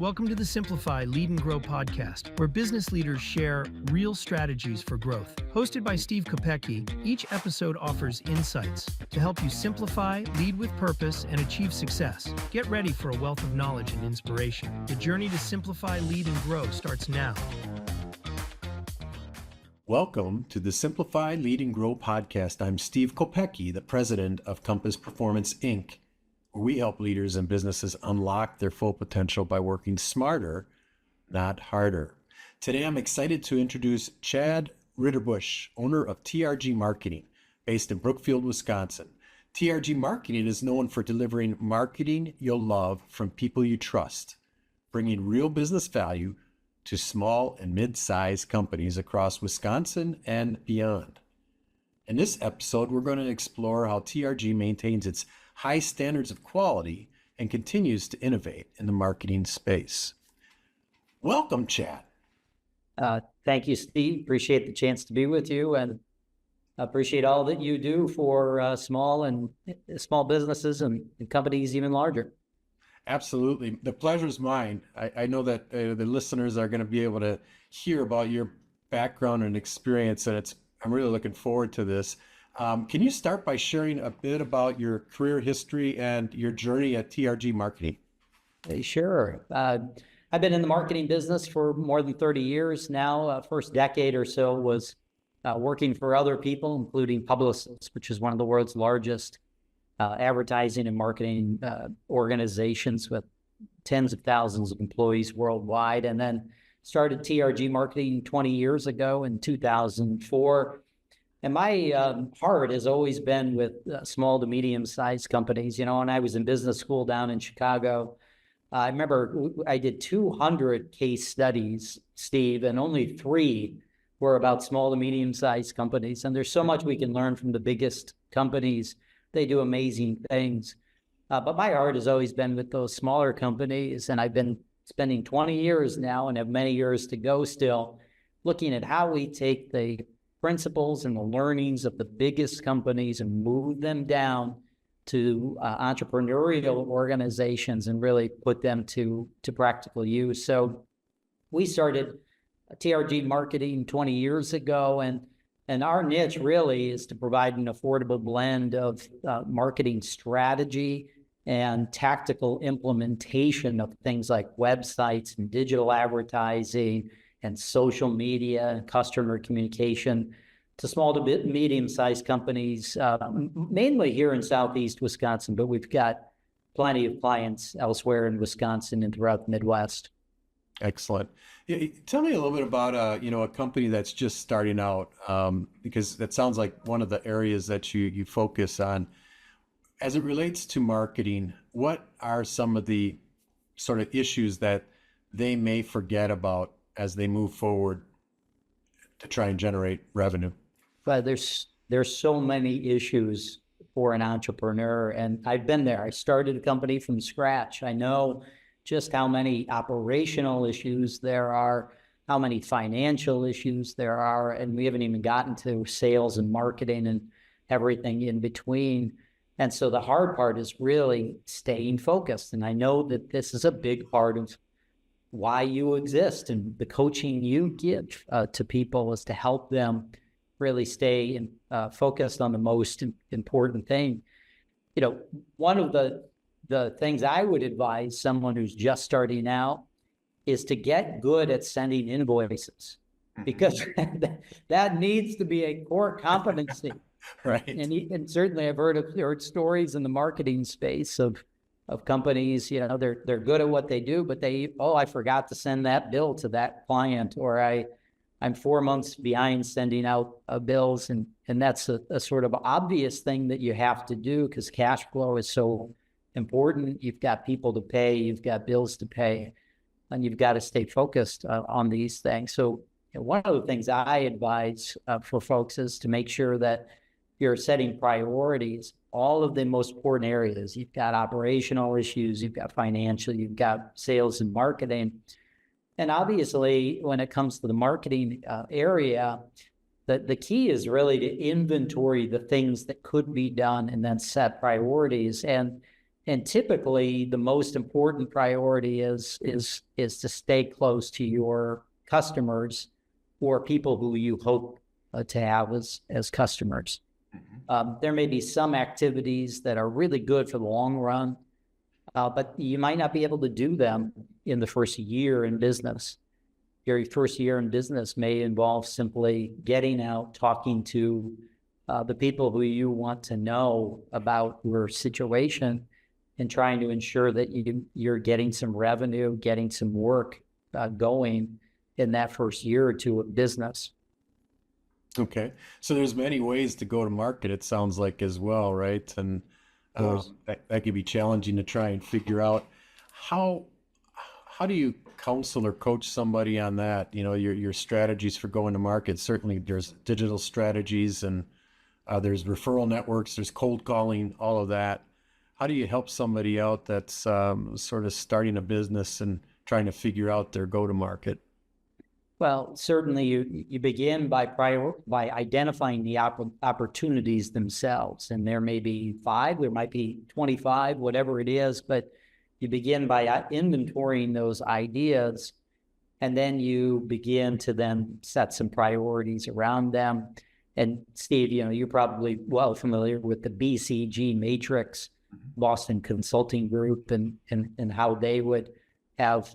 Welcome to the Simplify, Lead and Grow podcast, where business leaders share real strategies for growth. Hosted by Steve Kopecki, each episode offers insights to help you simplify, lead with purpose, and achieve success. Get ready for a wealth of knowledge and inspiration. The journey to simplify, lead, and grow starts now. Welcome to the Simplify, Lead and Grow podcast. I'm Steve Kopecki, the president of Compass Performance, Inc., where we help leaders and businesses unlock their full potential by working smarter, not harder. Today, I'm excited to introduce Chad Ritterbusch, owner of TRG Marketing, based in Brookfield, Wisconsin. TRG Marketing is known for delivering marketing you'll love from people you trust, bringing real business value to small and mid-sized companies across Wisconsin and beyond. In this episode, we're going to explore how TRG maintains its high standards of quality and continues to innovate in the marketing space. Welcome, Chad. Thank you, Steve. Appreciate the chance to be with you and appreciate all that you do for small businesses and companies even larger. Absolutely. The pleasure's mine. I know that the listeners are going to be able to hear about your background and experience, and I'm really looking forward to this. Can you start by sharing a bit about your career history and your journey at TRG Marketing? Sure. I've been in the marketing business for more than 30 years now. First decade or so was working for other people, including Publicis, which is one of the world's largest advertising and marketing organizations with tens of thousands of employees worldwide, and then started TRG Marketing 20 years ago in 2004. And my heart has always been with small to medium-sized companies. You know, when I was in business school down in Chicago, I remember I did 200 case studies, Steve, and only 3 were about small to medium-sized companies. And there's so much we can learn from the biggest companies. They do amazing things. But my heart has always been with those smaller companies, and I've been spending 20 years now and have many years to go still, looking at how we take the principles and the learnings of the biggest companies and move them down to entrepreneurial organizations and really put them to practical use. So we started TRG Marketing 20 years ago, and our niche really is to provide an affordable blend of marketing strategy and tactical implementation of things like websites and digital advertising and social media and customer communication to small to medium-sized companies, mainly here in Southeast Wisconsin, but we've got plenty of clients elsewhere in Wisconsin and throughout the Midwest. Excellent. Yeah, tell me a little bit about a company that's just starting out, because that sounds like one of the areas that you focus on. As it relates to marketing, what are some of the sort of issues that they may forget about as they move forward to try and generate revenue? But there's so many issues for an entrepreneur, and I've been there. I started a company from scratch. I know just how many operational issues there are, how many financial issues there are, and we haven't even gotten to sales and marketing and everything in between. And so the hard part is really staying focused. And I know that this is a big part of why you exist, and the coaching you give to people is to help them really stay focused on the most important thing. You know, one of the things I would advise someone who's just starting out is to get good at sending invoices, because that needs to be a core competency. Right. And certainly I've heard stories in the marketing space of companies, you know, they're good at what they do, but I forgot to send that bill to that client, or I'm 4 months behind sending out bills. And that's a sort of obvious thing that you have to do because cash flow is so important. You've got people to pay, you've got bills to pay, and you've got to stay focused on these things. So one of the things I advise for folks is to make sure that you're setting priorities, all of the most important areas. You've got operational issues, you've got financial, you've got sales and marketing. And obviously, when it comes to the marketing area, the key is really to inventory the things that could be done and then set priorities. And And typically, the most important priority is to stay close to your customers or people who you hope to have as customers. There may be some activities that are really good for the long run, but you might not be able to do them in the first year in business. Your first year in business may involve simply getting out, talking to the people who you want to know about your situation, and trying to ensure that you're getting some revenue, getting some work going in that first year or two of business. Okay. So there's many ways to go to market, it sounds like, as well, right? And that could be challenging to try and figure out how do you counsel or coach somebody on that? You know, your strategies for going to market. Certainly there's digital strategies, and there's referral networks, there's cold calling, all of that. How do you help somebody out that's sort of starting a business and trying to figure out their go-to-market? Well, certainly you begin by identifying the opportunities themselves, and there may be 5, there might be 25, whatever it is, but you begin by inventorying those ideas, and then you begin to then set some priorities around them. And Steve, you know, you're probably well familiar with the BCG Matrix, Boston Consulting Group, and how they would have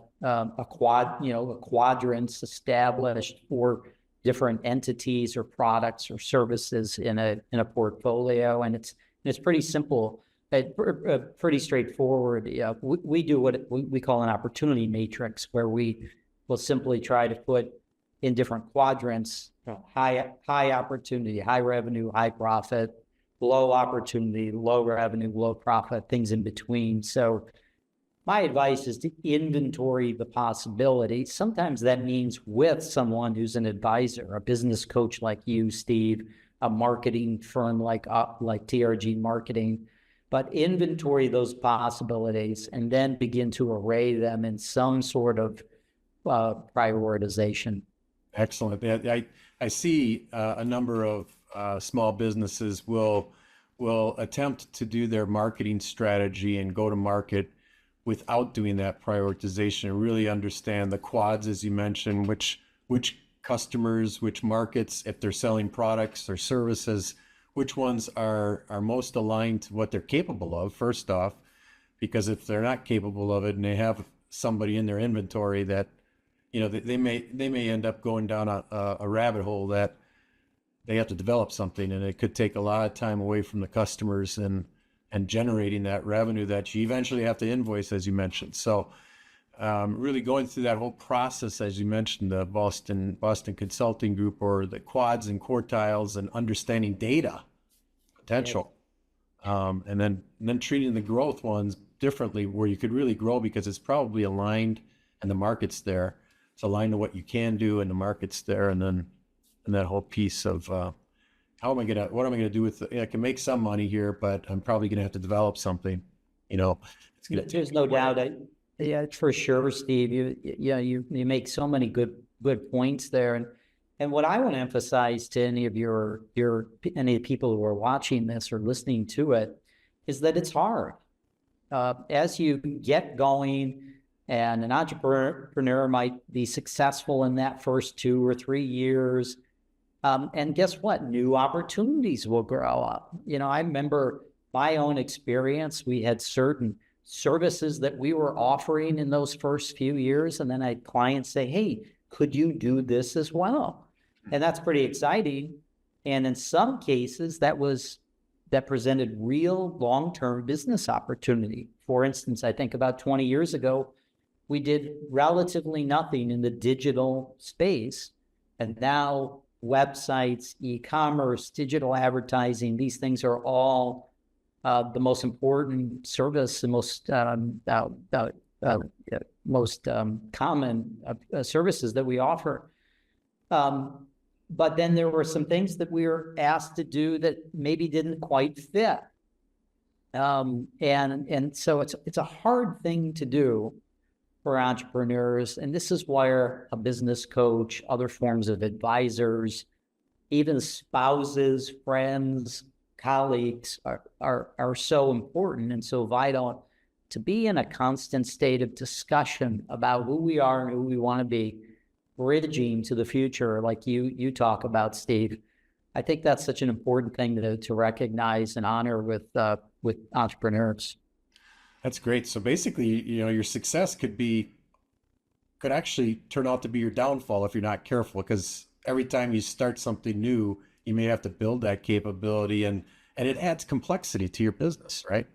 quadrants established for different entities or products or services in a portfolio, and it's pretty simple, pretty straightforward. We do what we call an opportunity matrix, where we will simply try to put in different quadrants, high opportunity, high revenue, high profit, low opportunity, low revenue, low profit, things in between. So my advice is to inventory the possibilities. Sometimes that means with someone who's an advisor, a business coach like you, Steve, a marketing firm like TRG Marketing, but inventory those possibilities and then begin to array them in some sort of prioritization. Excellent. I see a number of small businesses will attempt to do their marketing strategy and go to market without doing that prioritization, and really understand the quads, as you mentioned, which customers, which markets, if they're selling products or services, which ones are most aligned to what they're capable of, first off, because if they're not capable of it and they have somebody in their inventory that, you know, they may end up going down a rabbit hole that they have to develop something, and it could take a lot of time away from the customers and generating that revenue that you eventually have to invoice, as you mentioned. So really going through that whole process, as you mentioned, the Boston Consulting Group, or the quads and quartiles, and understanding data potential, and then treating the growth ones differently, where you could really grow because it's probably aligned and the market's there. It's aligned to what you can do and the market's there, and that whole piece of what am I gonna do with it? I can make some money here, but I'm probably gonna have to develop something. You know, There's no doubt. Yeah, for sure, Steve. You make so many good points there, and what I want to emphasize to any of any people who are watching this or listening to it is that it's hard. As you get going, and an entrepreneur might be successful in that first 2 or 3 years. And guess what? New opportunities will grow up. You know, I remember my own experience. We had certain services that we were offering in those first few years, and then I had clients say, "Hey, could you do this as well?" And that's pretty exciting. And in some cases, that presented real long-term business opportunity. For instance, I think about 20 years ago, we did relatively nothing in the digital space, and now websites, e-commerce, digital advertising, these things are all the most important service and most common services that we offer. But then there were some things that we were asked to do that maybe didn't quite fit. And so it's a hard thing to do for entrepreneurs. And this is where a business coach, other forms of advisors, even spouses, friends, colleagues are so important and so vital to be in a constant state of discussion about who we are and who we want to be, bridging to the future, like you talk about, Steve. I think that's such an important thing to recognize and honor with entrepreneurs. That's great. So basically, your success could actually turn out to be your downfall if you're not careful, because every time you start something new, you may have to build that capability, and it adds complexity to your business, right?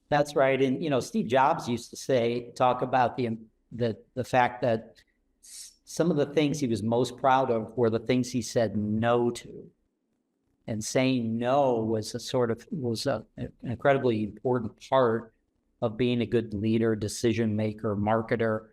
That's right. And Steve Jobs used to talk about the fact that some of the things he was most proud of were the things he said no to. And saying no was an incredibly important part of being a good leader, decision maker, marketer.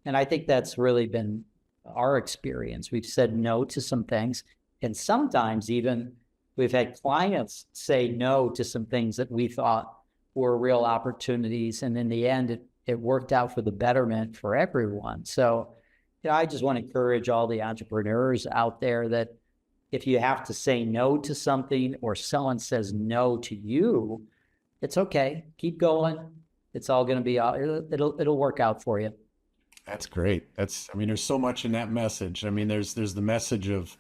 And I think that's really been our experience. We've said no to some things, and sometimes even we've had clients say no to some things that we thought were real opportunities. And in the end, it worked out for the betterment for everyone. So, I just want to encourage all the entrepreneurs out there that if you have to say no to something, or someone says no to you, it's okay. Keep going. It's all going to be, it'll work out for you. That's great. There's so much in that message. There's the message of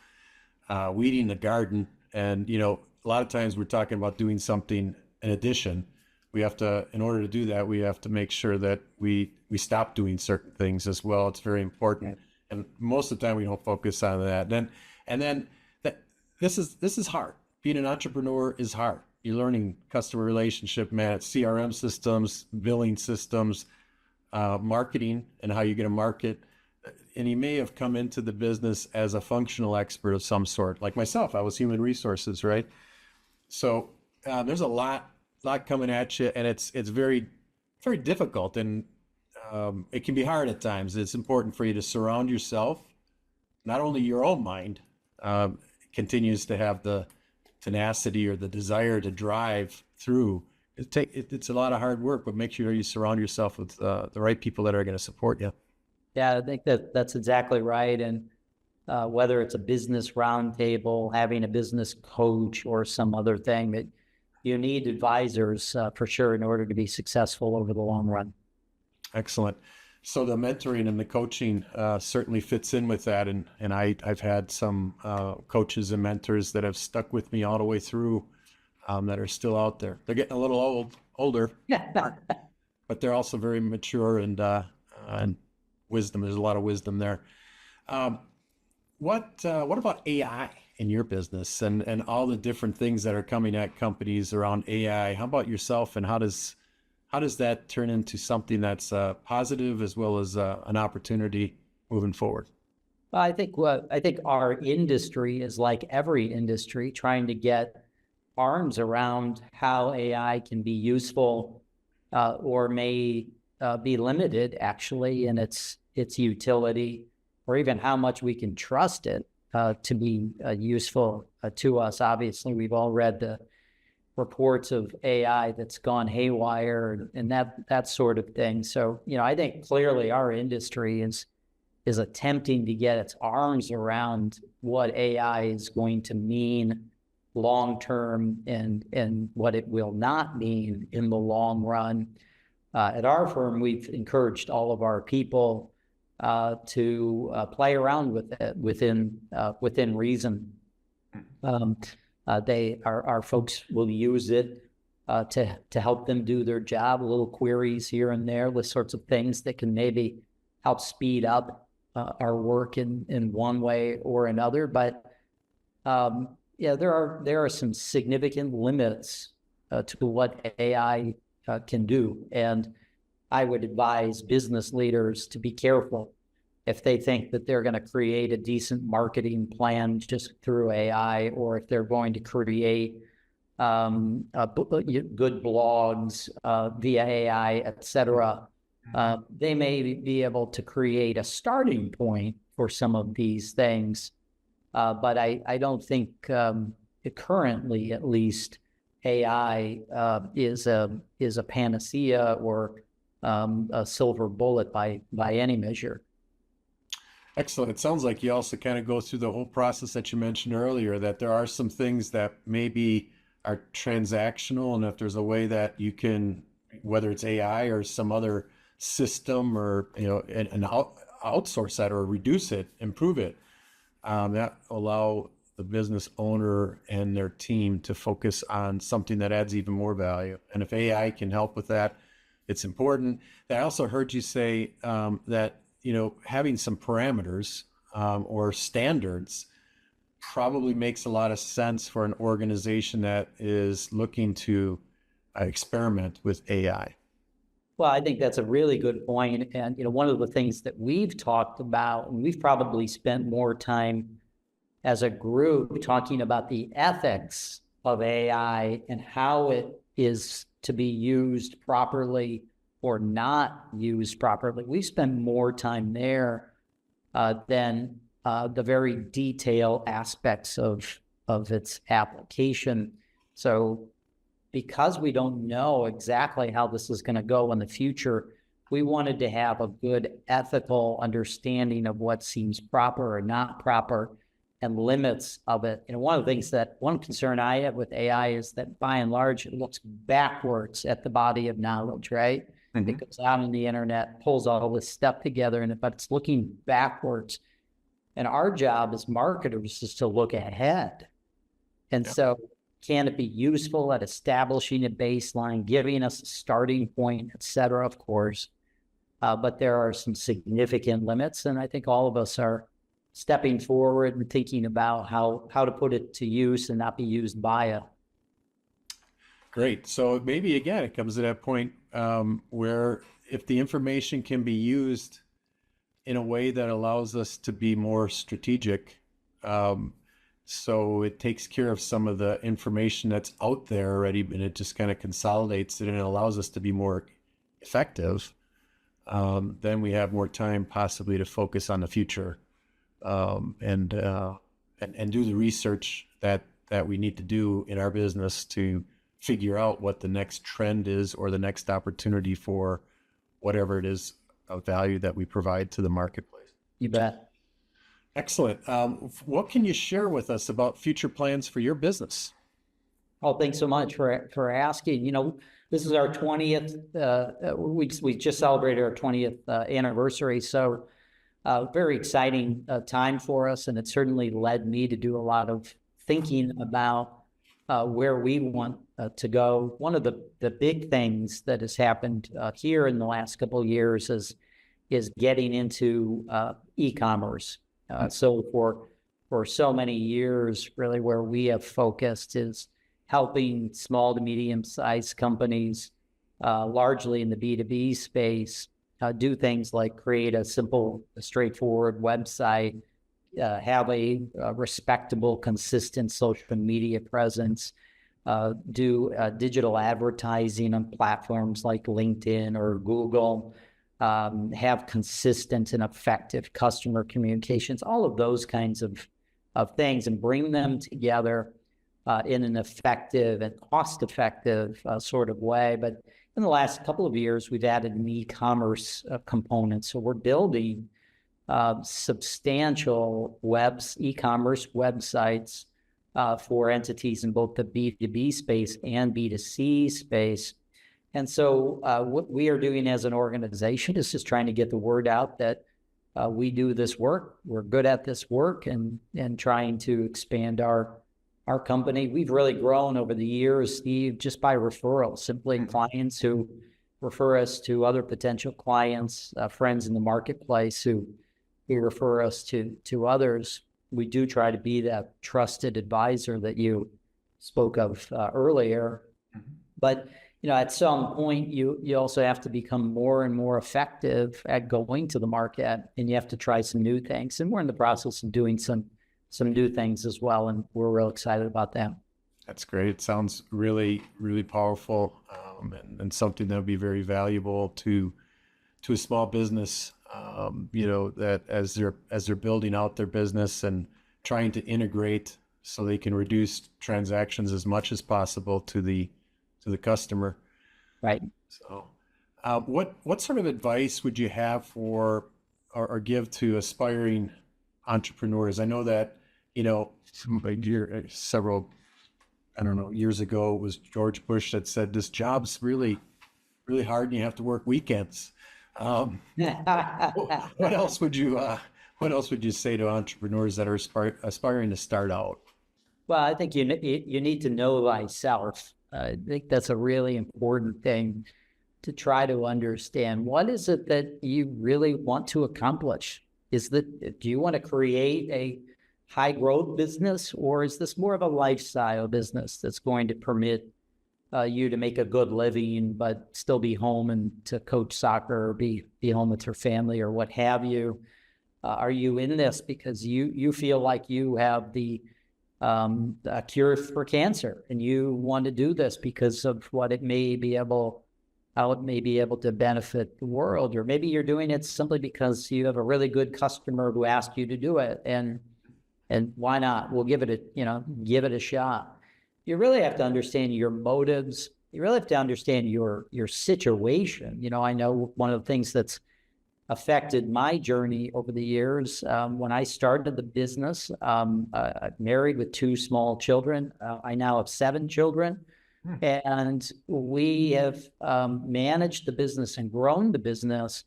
weeding the garden. And, a lot of times we're talking about doing something in addition. In order to do that, we have to make sure that we stop doing certain things as well. It's very important. And most of the time we don't focus on that. And then this is hard. Being an entrepreneur is hard. You're learning customer relationship management, CRM systems, billing systems, marketing, and how you're going to market. And you may have come into the business as a functional expert of some sort. Like myself, I was human resources, right? So there's a lot coming at you, and it's very, very difficult, and it can be hard at times. It's important for you to surround yourself, not only your own mind continues to have the tenacity or the desire to drive through. It's a lot of hard work, but make sure you surround yourself with the right people that are going to support you. Yeah, I think that's exactly right. And whether it's a business roundtable, having a business coach, or some other thing, that you need advisors for sure in order to be successful over the long run. Excellent. So the mentoring and the coaching certainly fits in with that. And I've had some coaches and mentors that have stuck with me all the way through, that are still out there. They're getting a little older, but they're also very mature and wisdom. There's a lot of wisdom there. What about AI in your business and all the different things that are coming at companies around AI? How about yourself, and how does that turn into something that's positive as well as an opportunity moving forward? Well, I think our industry is like every industry, trying to get arms around how AI can be useful or may be limited actually in its utility, or even how much we can trust it to be useful to us. Obviously, we've all read the reports of AI that's gone haywire and that sort of thing. So, I think clearly our industry is attempting to get its arms around what AI is going to mean long term and what it will not mean in the long run. At our firm, we've encouraged all of our people to play around with it within reason. Our folks will use it to help them do their job, little queries here and there with sorts of things that can maybe help speed up our work in one way or another. But there are some significant limits to what AI can do. And I would advise business leaders to be careful if they think that they're going to create a decent marketing plan just through AI, or if they're going to create good blogs via AI, et cetera. They may be able to create a starting point for some of these things, but I don't think currently, at least, AI is a panacea or a silver bullet by any measure. Excellent. It sounds like you also kind of go through the whole process that you mentioned earlier, that there are some things that maybe are transactional, and if there's a way that you can, whether it's AI or some other system, or outsource that or reduce it, improve it, that allow the business owner and their team to focus on something that adds even more value. And if AI can help with that, it's important. I also heard you say that having some parameters or standards probably makes a lot of sense for an organization that is looking to experiment with AI. Well, I think that's a really good point. And, one of the things that we've talked about, and we've probably spent more time as a group talking about the ethics of AI and how it is to be used properly or not used properly. We spend more time there than the very detailed aspects of its application. So because we don't know exactly how this is going to go in the future, we wanted to have a good ethical understanding of what seems proper or not proper and limits of it. One concern I have with AI is that by and large, it looks backwards at the body of knowledge, right? Mm-hmm. It goes out on the internet, pulls all this stuff together, but it's looking backwards. And our job as marketers is to look ahead. And so can it be useful at establishing a baseline, giving us a starting point, et cetera, of course. But there are some significant limits. And I think all of us are stepping forward and thinking about how to put it to use and not be used by it. Great. So maybe, again, it comes to that point where if the information can be used in a way that allows us to be more strategic, so it takes care of some of the information that's out there already, and it just kind of consolidates it and it allows us to be more effective, then we have more time possibly to focus on the future and do the research that we need to do in our business to figure out what the next trend is or the next opportunity for whatever it is of value that we provide to the marketplace. You bet. Excellent. What can you share with us about future plans for your business? Oh, thanks so much for asking. This is our 20th, we just celebrated our 20th anniversary. So very exciting time for us. And it certainly led me to do a lot of thinking about where we want to go. One of the big things that has happened here in the last couple of years is getting into e-commerce. So for so many years, really where we have focused is helping small to medium-sized companies, largely in the B2B space, do things like create a simple, straightforward website, have a respectable, consistent social media presence, do digital advertising on platforms like LinkedIn or Google, have consistent and effective customer communications, all of those kinds of things, and bring them together in an effective and cost-effective sort of way. But in the last couple of years, we've added an e-commerce component. So we're building substantial e-commerce websites for entities in both the B2B space and B2C space. And so what we are doing as an organization is just trying to get the word out that we do this work. We're good at this work and trying to expand our company. We've really grown over the years, Steve, just by referrals, simply clients who refer us to other potential clients, friends in the marketplace who refer us to others. We do try to be that trusted advisor that you spoke of earlier. Mm-hmm. But at some point, you also have to become more and more effective at going to the market, and you have to try some new things. And we're in the process of doing some new things as well, and we're real excited about that. That's great. It sounds really, really powerful, and something that would be very valuable to a small business. That as they're building out their business and trying to integrate so they can reduce transactions as much as possible to the customer. Right. So, what sort of advice would you have for or give to aspiring entrepreneurs? I know that several I don't know, years ago, it was George Bush that said, this job's really, really hard and you have to work weekends. Um, what else would you, what else would you say to entrepreneurs that are aspiring to start out? Well, I think you need to know thyself. I think that's a really important thing to try to understand. What is it that you really want to accomplish? Do you want to create a high growth business, or is this more of a lifestyle business that's going to permit you to make a good living, but still be home and to coach soccer or be home with your family or what have you? Are you in this because you feel like you have the cure for cancer and you want to do this because of what it may be able, how it may be able to benefit the world? Or maybe you're doing it simply because you have a really good customer who asked you to do it, and why not? We'll give it a shot. You really have to understand your motives. You really have to understand your situation. I know one of the things that's affected my journey over the years, when I started the business, I'm married with 2 small children. I now have 7 children, and we have managed the business and grown the business.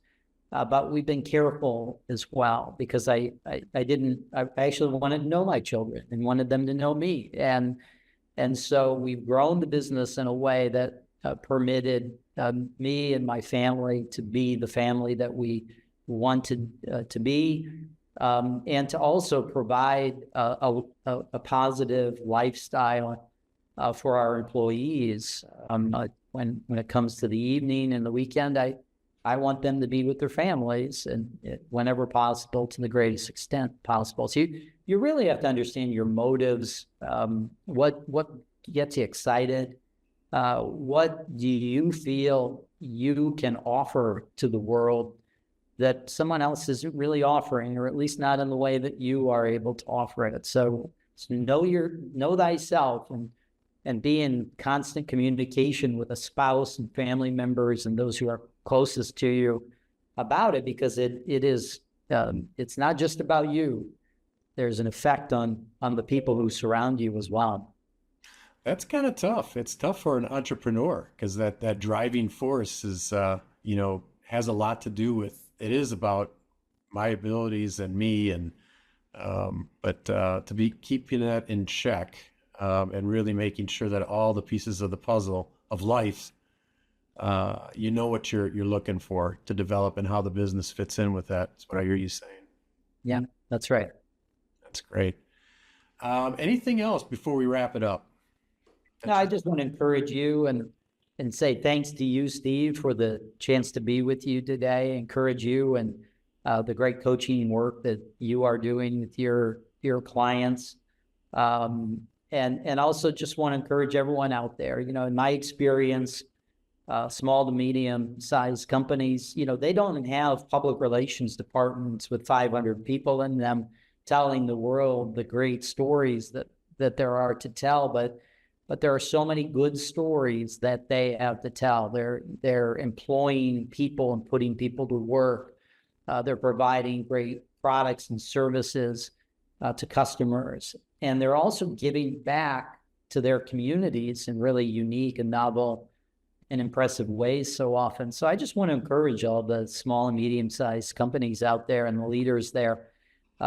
But we've been careful as well, because I actually wanted to know my children and wanted them to know me. And so we've grown the business in a way that permitted me and my family to be the family that we wanted to be, and to also provide a positive lifestyle for our employees. When it comes to the evening and the weekend, I want them to be with their families, and whenever possible, to the greatest extent possible. So you really have to understand your motives. What gets you excited? What do you feel you can offer to the world that someone else isn't really offering, or at least not in the way that you are able to offer it? So know thyself, and be in constant communication with a spouse and family members and those who are closest to you about it, because it's not just about you. There's an effect on the people who surround you as well. That's kind of tough. It's tough for an entrepreneur, because that driving force is, has a lot to do with, it is about my abilities and me, and but to be keeping that in check, and really making sure that all the pieces of the puzzle of life, what you're looking for to develop, and how the business fits in with that. That's what I hear you saying. Yeah, that's right. That's great. Anything else before we wrap it up? No, I just want to encourage you and say thanks to you, Steve, for the chance to be with you today. Encourage you and the great coaching work that you are doing with your clients. And also just want to encourage everyone out there. In my experience, small to medium sized companies, they don't have public relations departments with 500 people in them telling the world the great stories that there are to tell, but there are so many good stories that they have to tell. They're employing people and putting people to work. They're providing great products and services to customers, and they're also giving back to their communities in really unique and novel and impressive ways so often. So I just want to encourage all the small and medium-sized companies out there and the leaders there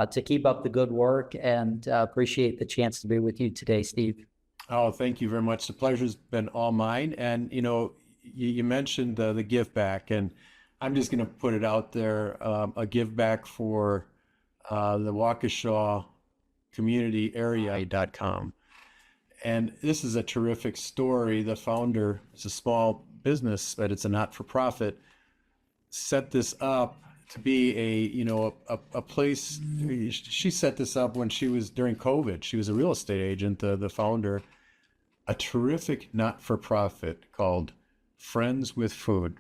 to keep up the good work, and appreciate the chance to be with you today, Steve. Oh, thank you very much. The pleasure's been all mine. And, you mentioned the give back, and I'm just going to put it out there, a give back for the Waukesha community area.com. And this is a terrific story. The founder, it's a small business, but it's a not-for-profit, set this up to be a place. She set this up when she was during COVID. She was a real estate agent, the founder, a terrific not-for-profit called Friends with Food.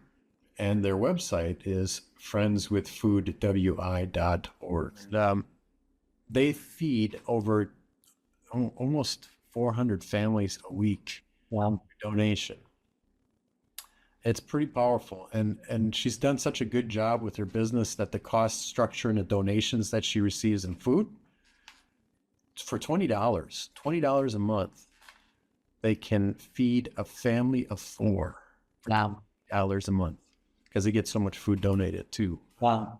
And their website is friendswithfoodwi.org. They feed over almost 400 families a week. Wow. Donation. It's pretty powerful. And she's done such a good job with her business that the cost structure and the donations that she receives in food, for $20 a month, they can feed a family of 4 Wow. dollars a month because they get so much food donated too. Wow.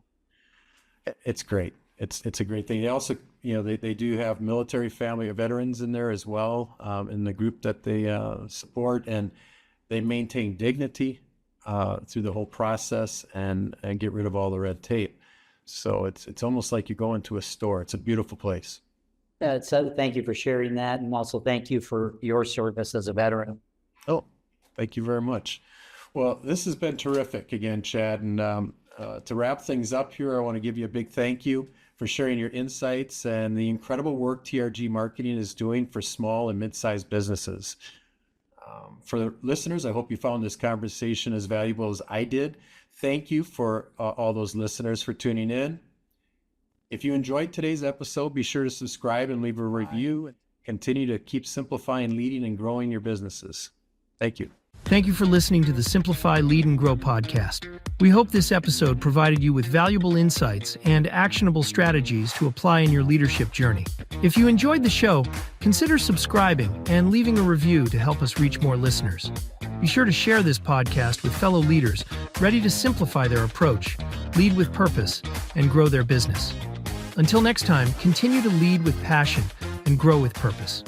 It's great. It's a great thing. They also, they do have military family or veterans in there as well, in the group that they support, and they maintain dignity through the whole process and get rid of all the red tape. So it's almost like you go into a store. It's a beautiful place. So thank you for sharing that, and also thank you for your service as a veteran. Oh, thank you very much. Well, this has been terrific again, Chad. And to wrap things up here, I want to give you a big thank you for sharing your insights and the incredible work TRG Marketing is doing for small and mid-sized businesses. For the listeners, I hope you found this conversation as valuable as I did. Thank you for all those listeners for tuning in. If you enjoyed today's episode, be sure to subscribe and leave a review and continue to keep simplifying, leading, and growing your businesses. Thank you. Thank you for listening to the Simplify, Lead, and Grow podcast. We hope this episode provided you with valuable insights and actionable strategies to apply in your leadership journey. If you enjoyed the show, consider subscribing and leaving a review to help us reach more listeners. Be sure to share this podcast with fellow leaders ready to simplify their approach, lead with purpose, and grow their business. Until next time, continue to lead with passion and grow with purpose.